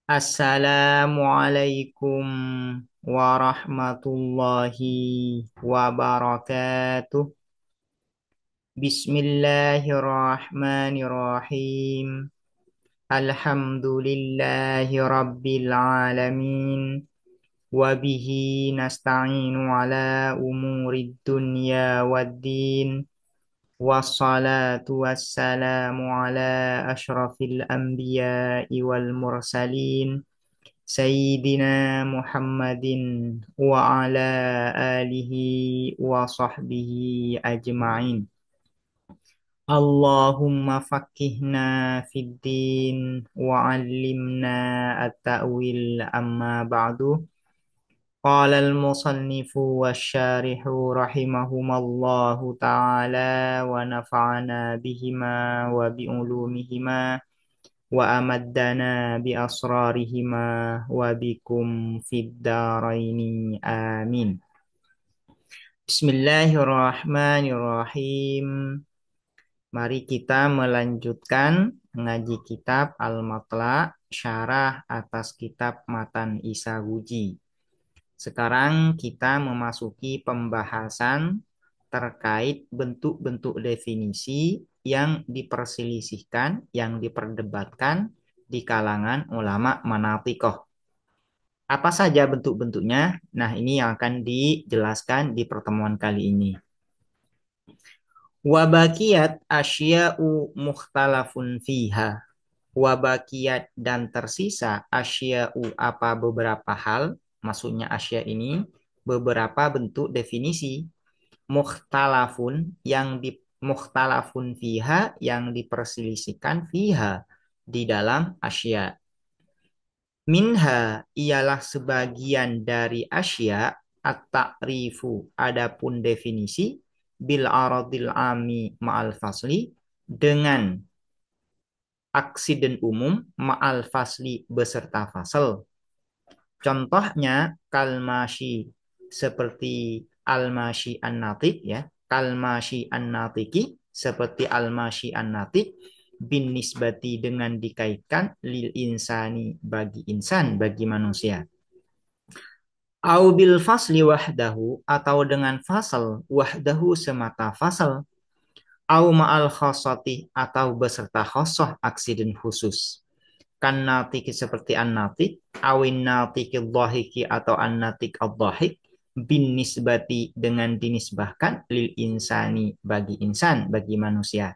Assalamualaikum warahmatullahi wabarakatuh. Bismillahirrahmanirrahim. Alhamdulillahi rabbil alamin. Wabihi nasta'inu ala umurid dunya waddin. Wassalatu wassalamu ala ashrafil anbiya'i wal mursalin. Sayyidina Muhammadin wa ala alihi wa sahbihi ajma'in. Allahumma fakihna fid din wa 'allimna at-ta'wil amma ba'du. Qala al-musannifu wasyarihu rahimahumallahu ta'ala wa nafa'ana bihima wa bi'ulumihima wa amaddana bi asrarihima wa bikum fid daraini amin. Bismillahirrahmanirrahim. Mari kita melanjutkan mengaji kitab Al-Matla' syarah atas kitab Matan Isa Wuji. Sekarang kita memasuki pembahasan terkait bentuk-bentuk definisi yang diperselisihkan, yang diperdebatkan di kalangan ulama manatikoh. Apa saja bentuk-bentuknya? Nah, ini yang akan dijelaskan di pertemuan kali ini. Wabakiyat asya'u mukhtalafun fiha. Wabakiyat dan tersisa asya'u apa beberapa hal, maksudnya asya ini beberapa bentuk definisi mukhtalafun mukhtalafun fiha yang diperselisihkan fiha di dalam asya. Minha ialah sebagian dari asya at-ta'rifu adapun definisi bil aradil ami ma'al fasli dengan aksiden umum ma'al fasli beserta fasal. Contohnya kalmashi seperti almashi an-natik ya, kalmashi an-natiki seperti almashi an-natik bin nisbati dengan dikaitkan lil insani bagi insan bagi manusia. Au bil fasli wahdahu atau dengan fasal wahdahu semata fasal. Au ma'al khosati atau beserta khosoh aksiden khusus. Kan natik seperti an-natik, awin natik dhahiki atau an-natik ad-dhahik bin nisbati dengan dinisbahkan lil insani bagi insan, bagi manusia.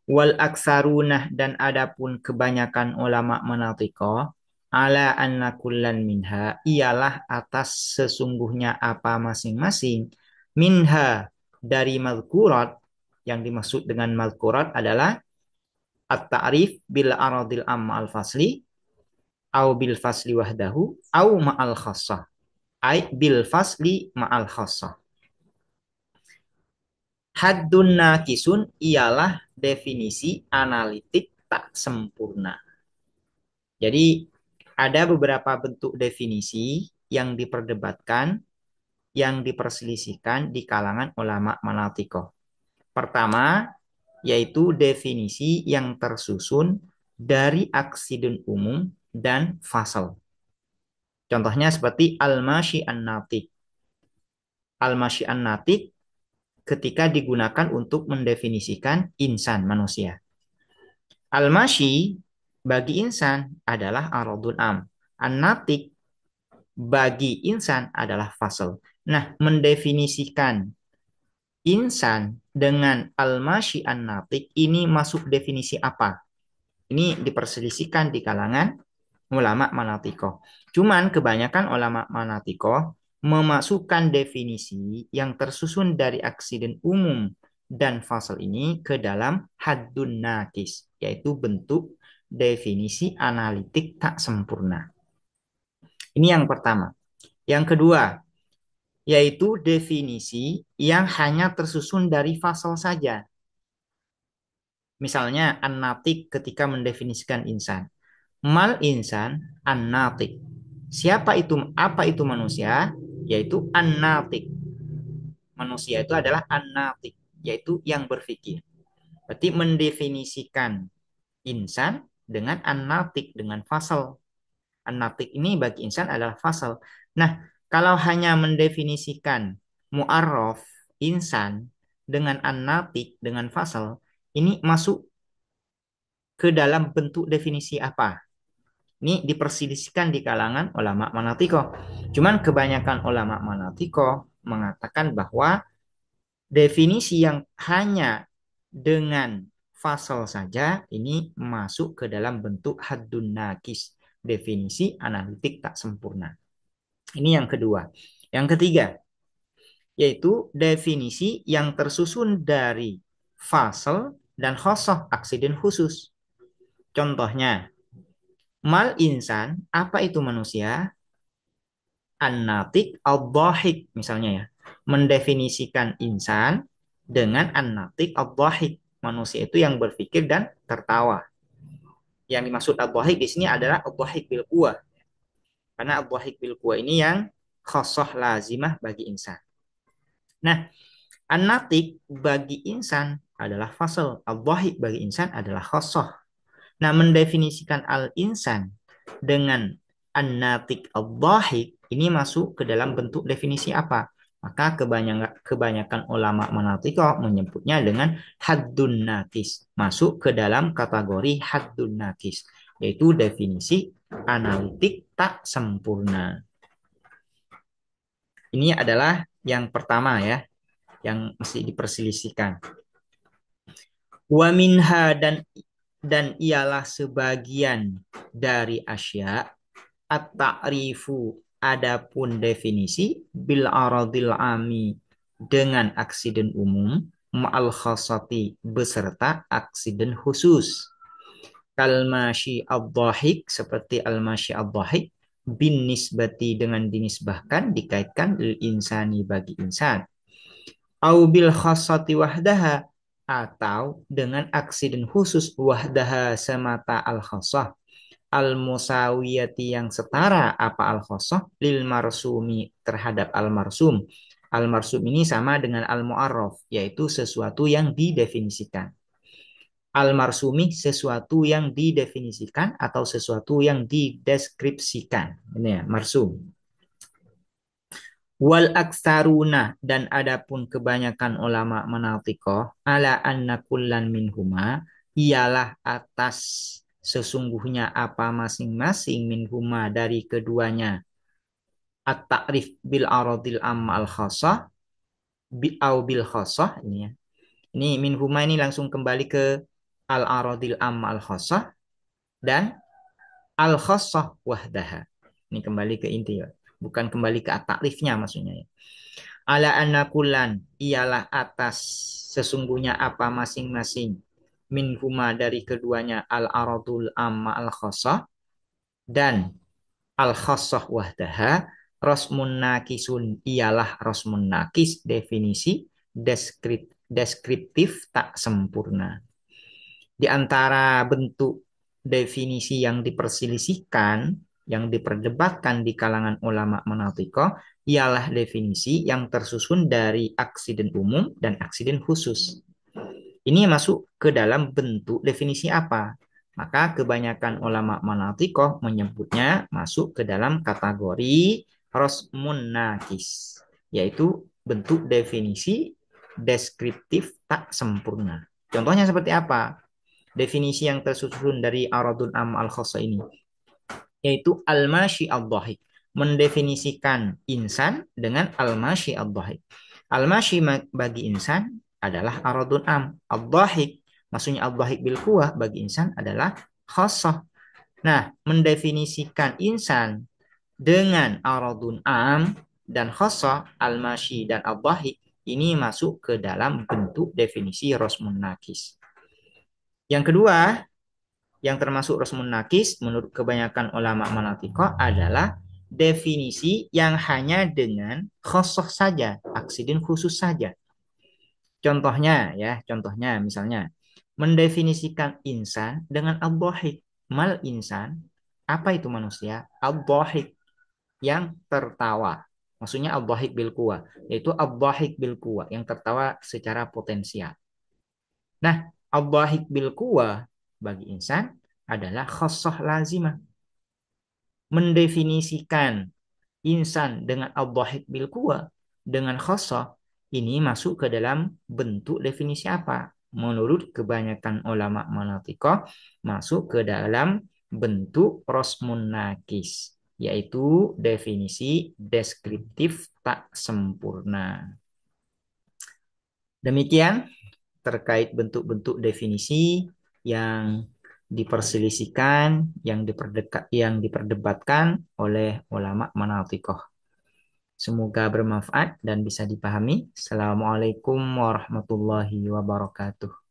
Wal aksarunah dan adapun kebanyakan ulama manatiko ala anna kullan minha ialah atas sesungguhnya apa masing-masing minha dari mazkurat yang dimaksud dengan mazkurat adalah at-ta'rif bil aradil amma al-fasli au bil fasli wahdahu au ma'al khassah ay bil fasli ma'al khassah. Haddun nakisun ialah definisi analitik tak sempurna. Jadi ada beberapa bentuk definisi yang diperdebatkan, yang diperselisihkan di kalangan ulama manatikoh. Pertama, yaitu definisi yang tersusun dari aksiden umum dan fasal. Contohnya seperti al-mashi an-natik. Al-mashi an-natik ketika digunakan untuk mendefinisikan insan manusia. Al-mashi bagi insan adalah aradun am. An-natik bagi insan adalah fasal. Nah, mendefinisikan insan dengan al-mashi an-natik ini masuk definisi apa? Ini diperselisihkan di kalangan ulama manatiko. Cuman kebanyakan ulama manatiko memasukkan definisi yang tersusun dari aksiden umum dan fasal ini ke dalam haddun nakis, yaitu bentuk definisi analitik tak sempurna. Ini yang pertama. Yang kedua, yaitu definisi yang hanya tersusun dari fasal saja. Misalnya an-natik ketika mendefinisikan insan. Mal insan an-natik. Siapa itu, apa itu manusia? Yaitu an-natik. Manusia itu adalah an-natik, yaitu yang berpikir. Berarti mendefinisikan insan dengan an-natik, dengan fasal. An-natik ini bagi insan adalah fasal. Nah, kalau hanya mendefinisikan mu'arraf insan dengan an-natik dengan fasal, ini masuk ke dalam bentuk definisi apa? Ini diperselisihkan di kalangan ulama manatiko. Cuman kebanyakan ulama manatiko mengatakan bahwa definisi yang hanya dengan fasal saja ini masuk ke dalam bentuk haddun nakis, definisi analitik tak sempurna. Ini yang kedua. Yang ketiga, yaitu definisi yang tersusun dari fasal dan khosoh, aksiden khusus. Contohnya, mal insan, apa itu manusia? An-natik al-dhahik, misalnya ya. Mendefinisikan insan dengan an-natik al-dhahik. Manusia itu yang berpikir dan tertawa. Yang dimaksud al-dhahik di sini adalah al-dhahik bil quwah. Karena al-dhahik bil quwah ini yang khosoh lazimah bagi insan. Nah, an-natik bagi insan adalah fasal. Al-dhahik bagi insan adalah khosoh. Nah, mendefinisikan al-insan dengan an-natik al-dhahik ini masuk ke dalam bentuk definisi apa? Maka kebanyakan ulama manatiko menyebutnya dengan haddun nakis. Masuk ke dalam kategori haddun nakis. Yaitu definisi analitik tak sempurna. Ini adalah yang pertama ya. Yang mesti diperselisihkan. Wa minha dan ialah sebagian dari asya at-ta'rifu adapun definisi bil aradil ami dengan aksiden umum ma'al khasati beserta aksiden khusus kal masyi ad-dhahik seperti al masyi ad-dhahik bin nisbati dengan dinisbahkan dikaitkan lil insani bagi insan au bil khasati wahdaha atau dengan aksiden khusus wahdaha semata al khasah al musawiyati yang setara apa al khasah lil marsumi terhadap al marsum. Al marsum ini sama dengan al muarraf yaitu sesuatu yang didefinisikan. Al marsumi sesuatu yang didefinisikan atau sesuatu yang dideskripsikan. Ini ya, marsum. Wal aksaruna dan adapun kebanyakan ulama manatikoh ala anna kullan minhuma ialah atas sesungguhnya apa masing-masing minhuma dari keduanya at-ta'rif bil aradil amma al khasah bi au bil khasah ini ya. Ini minhuma ini langsung kembali ke al aradil amma al khasah dan al khasah wahdaha. Ini kembali ke inti ya. Bukan kembali ke at-ta'rifnya maksudnya ya. Ala anna kullan ialah atas sesungguhnya apa masing-masing min huma dari keduanya al aradul amma al khasah dan al khasah wahdaha rasmun nakisun ialah rasmun nakis definisi deskriptif tak sempurna. Di antara bentuk definisi yang diperselisihkan, yang diperdebatkan di kalangan ulama manatiko, ialah definisi yang tersusun dari aksiden umum dan aksiden khusus. Ini masuk ke dalam bentuk definisi apa? Maka kebanyakan ulama manatiko menyebutnya masuk ke dalam kategori rosmun nakis, yaitu bentuk definisi deskriptif tak sempurna. Contohnya seperti apa? Definisi yang tersusun dari aradun am al khassa ini yaitu al-mashi al-dhahik mendefinisikan insan dengan al-mashi al-dhahik. Al-mashi bagi insan adalah aradun am, al-dhahik maksudnya al-dhahik bil quwah bagi insan adalah khassah. Nah, mendefinisikan insan dengan aradun am dan khassah al-mashi dan al-dhahik ini masuk ke dalam bentuk definisi rosmun nakis. Yang kedua, yang termasuk rasmun nakis menurut kebanyakan ulama manatiko adalah definisi yang hanya dengan khosoh saja, aksiden khusus saja. Contohnya ya, contohnya misalnya mendefinisikan insan dengan al-dhahik. Mal insan, apa itu manusia? Al-dhahik yang tertawa. Maksudnya al-dhahik bil quwa, yaitu al-dhahik bil quwa yang tertawa secara potensial. Nah, al-dhahik bil quwa bagi insan adalah khosoh lazimah. mendefinisikan insan dengan al-dhahik bil quwa dengan khosoh ini masuk ke dalam bentuk definisi apa? Menurut kebanyakan ulama manatikoh masuk ke dalam bentuk rosmun nakis, yaitu definisi deskriptif tak sempurna. Demikian terkait bentuk-bentuk definisi yang diperselisihkan, yang diperdebatkan oleh ulama manatikoh. Semoga bermanfaat dan bisa dipahami. Assalamualaikum warahmatullahi wabarakatuh.